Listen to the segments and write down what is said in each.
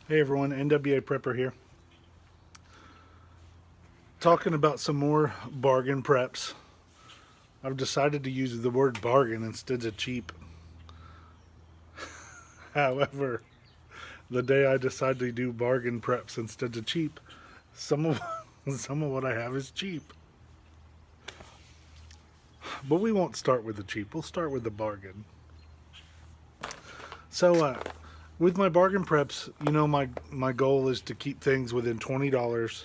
Hey everyone, NWA Prepper here. Talking about some more bargain preps. I've decided to use the word bargain instead of cheap. However, the day I decide to do bargain preps instead of cheap, some of some of what I have is cheap. But we won't start with the cheap. We'll start with the bargain. So, with my bargain preps, my goal is to keep things within $20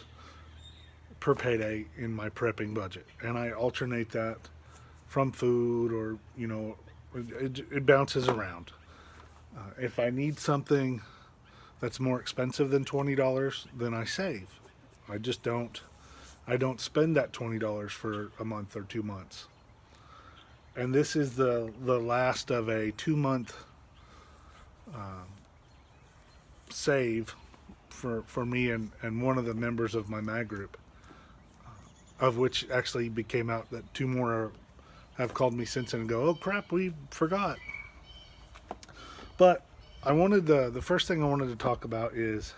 per payday in my prepping budget, and I alternate that from food or it bounces around. If I need something that's more expensive than $20, then I save. I just don't. I don't spend that $20 for a month or 2 months. And this is the last of a 2 month save for me and one of the members of my mag group, of which actually became out that two more have called me since and go, oh crap, we forgot. But I wanted the first thing I wanted to talk about is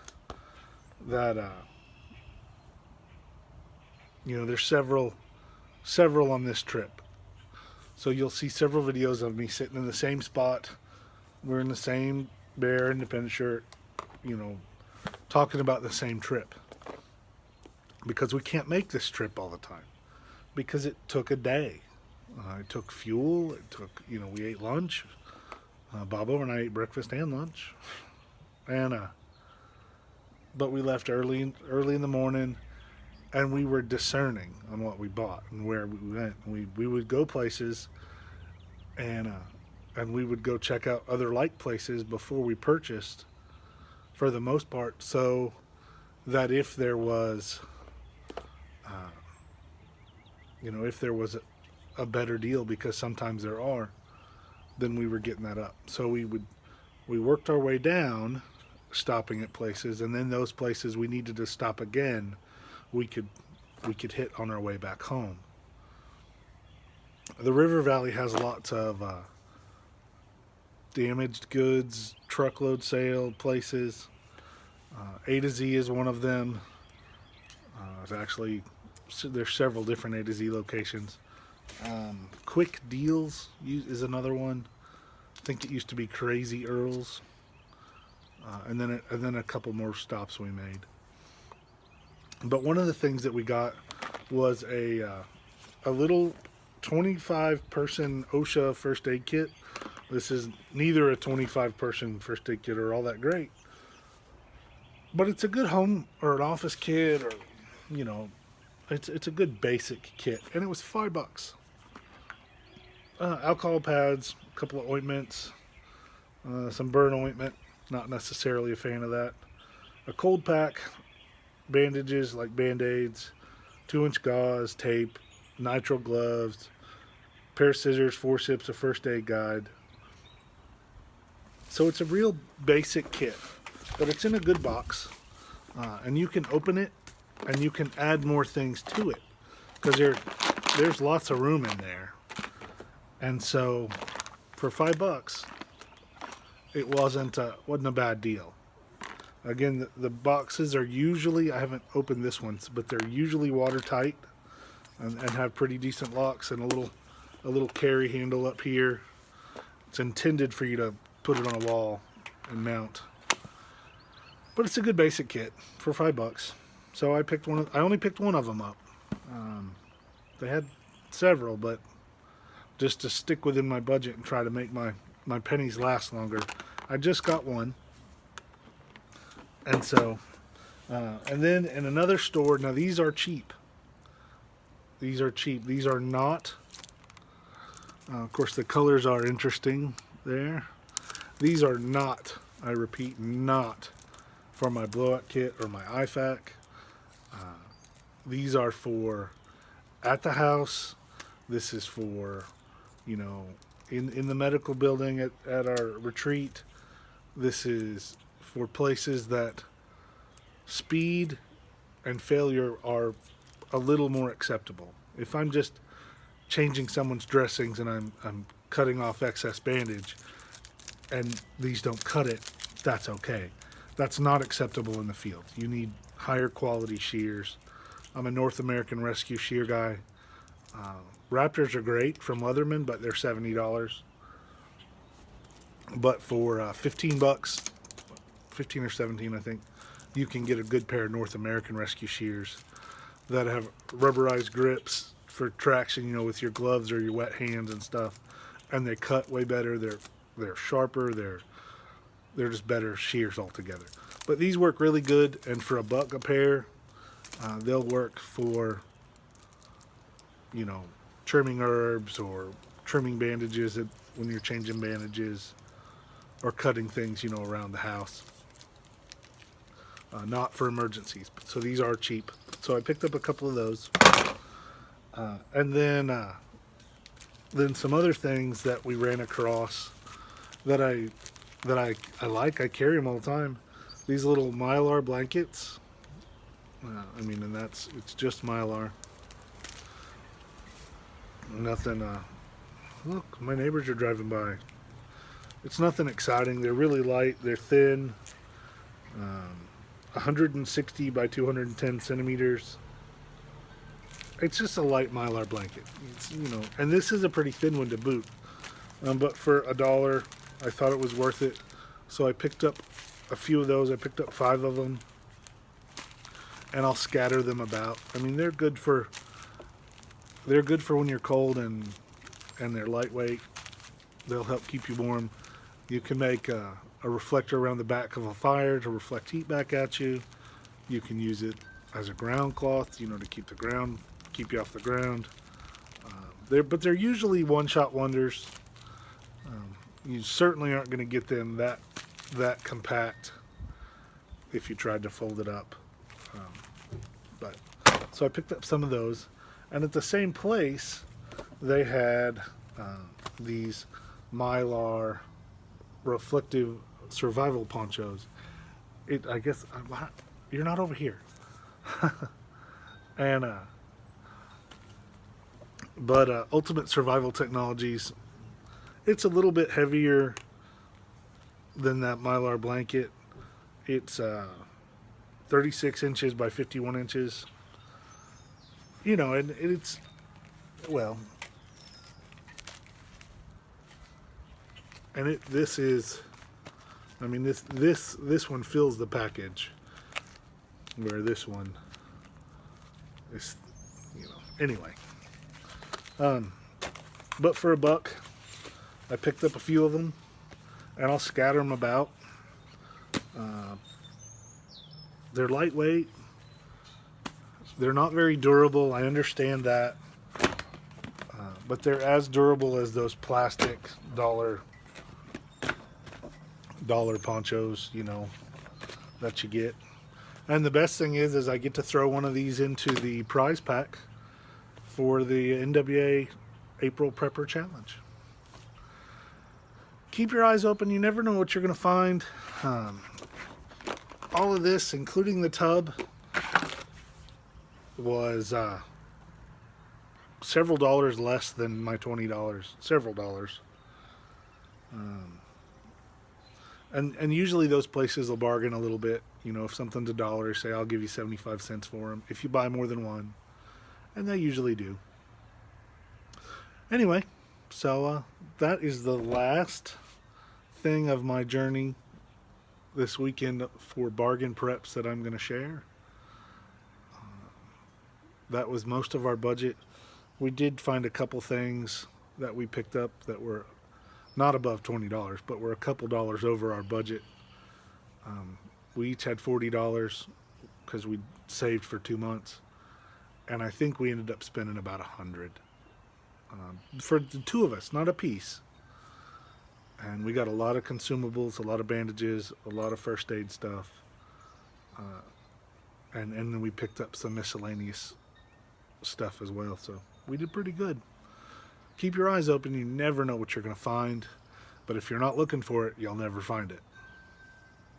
that there's several on this trip. So you'll see several videos of me sitting in the same spot, wearing the same Bear Independent shirt, talking about the same trip. Because we can't make this trip all the time. Because it took a day. It took fuel. It took, we ate lunch. Bobo and I ate breakfast and lunch. And but we left early in the morning, and we were discerning on what we bought and where we went. We would go places, and we would go check out other like places before we purchased, for the most part, so that if there was, if there was a better deal, because sometimes there are, then we were getting that up. So we worked our way down, stopping at places, and then those places we needed to stop again, we could hit on our way back home. The River Valley has lots of damaged goods, truckload sale places. A to Z is one of them. There's several different A to Z locations. Quick Deals is another one. I think it used to be Crazy Earls. And then a couple more stops we made. But one of the things that we got was a little 25-person OSHA first aid kit. This is neither a 25-person first aid kit or all that great, but it's a good home or an office kit, or it's a good basic kit, and it was $5. Alcohol pads, a couple of ointments, some burn ointment. Not necessarily a fan of that. A cold pack, bandages like Band-Aids, 2-inch gauze, tape, nitrile gloves, pair of scissors, forceps, a first aid guide. So it's a real basic kit, but it's in a good box, and you can open it and you can add more things to it, because there's lots of room in there. And so for $5, it wasn't a bad deal. Again, the boxes are usually, I haven't opened this one, but they're usually watertight and have pretty decent locks, and a little carry handle up here. It's intended for you to put it on a wall and mount. But it's a good basic kit for $5. So I only picked one of them up. They had several, but just to stick within my budget and try to make my pennies last longer, I just got one. And so, and then in another store, now these are cheap. These are cheap. These are not, of course, the colors are interesting there. These are not, I repeat, not for my blowout kit or my IFAC. These are for at the house. This is for, in the medical building at our retreat. This is for places that speed and failure are a little more acceptable. If I'm just changing someone's dressings and I'm cutting off excess bandage, and these don't cut it, that's okay. That's not acceptable in the field. You need higher quality shears. I'm a North American Rescue shear guy. Raptors are great from Leatherman, but they're $70. But for 15 bucks, 15 or 17, I think, you can get a good pair of North American Rescue shears that have rubberized grips for traction, you know, with your gloves or your wet hands and stuff. And they cut way better. They're sharper. They're just better shears altogether. But these work really good, and for $1 a pair, they'll work for, you know, trimming herbs or trimming bandages when you're changing bandages, or cutting things, you know, around the house. Not for emergencies. So these are cheap. So I picked up a couple of those. And then some other things that we ran across that I like. I carry them all the time. These little Mylar blankets. I mean, and it's just Mylar. Nothing. Look, my neighbors are driving by. It's nothing exciting. They're really light. They're thin. 160 by 210 centimeters. It's just a light Mylar blanket. It's, you know, and this is a pretty thin one to boot. But for $1, I thought it was worth it. So I picked up a few of those. I picked up 5 of them, and I'll scatter them about. I mean, they're good for when you're cold, and they're lightweight. They'll help keep you warm. You can make a reflector around the back of a fire to reflect heat back at you. You can use it as a ground cloth, you know, to keep you off the ground. But they're usually one-shot wonders. You certainly aren't going to get them that compact if you tried to fold it up. So I picked up some of those, and at the same place they had these Mylar reflective survival ponchos. I guess you're not over here. And but Ultimate Survival Technologies, it's a little bit heavier than that Mylar blanket. It's 36 inches by 51 inches. You know, and it's, well, and this is, I mean, this one fills the package, where this one is, you know, anyway. But for $1, I picked up a few of them, and I'll scatter them about. They're lightweight. They're not very durable. I understand that. But they're as durable as those plastic dollar ponchos, you know, that you get. And the best thing is I get to throw one of these into the prize pack for the NWA April Prepper Challenge. Keep your eyes open. You never know what you're going to find. All of this, including the tub, was several dollars less than my $20. Several dollars. And usually those places will bargain a little bit. You know, if something's $1, say I'll give you 75 cents for them if you buy more than one. And they usually do. Anyway, so that is the last thing of my journey this weekend for bargain preps that I'm going to share. That was most of our budget. We did find a couple things that we picked up that were not above $20, but were a couple dollars over our budget. We each had $40 because we saved for 2 months, and I think we ended up spending about $100 for the two of us, not a piece. And we got a lot of consumables, a lot of bandages, a lot of first aid stuff, and then we picked up some miscellaneous stuff as well. So we did pretty good. Keep your eyes open. You never know what you're going to find, but if you're not looking for it, you'll never find it.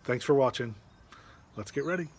Thanks for watching. Let's get ready.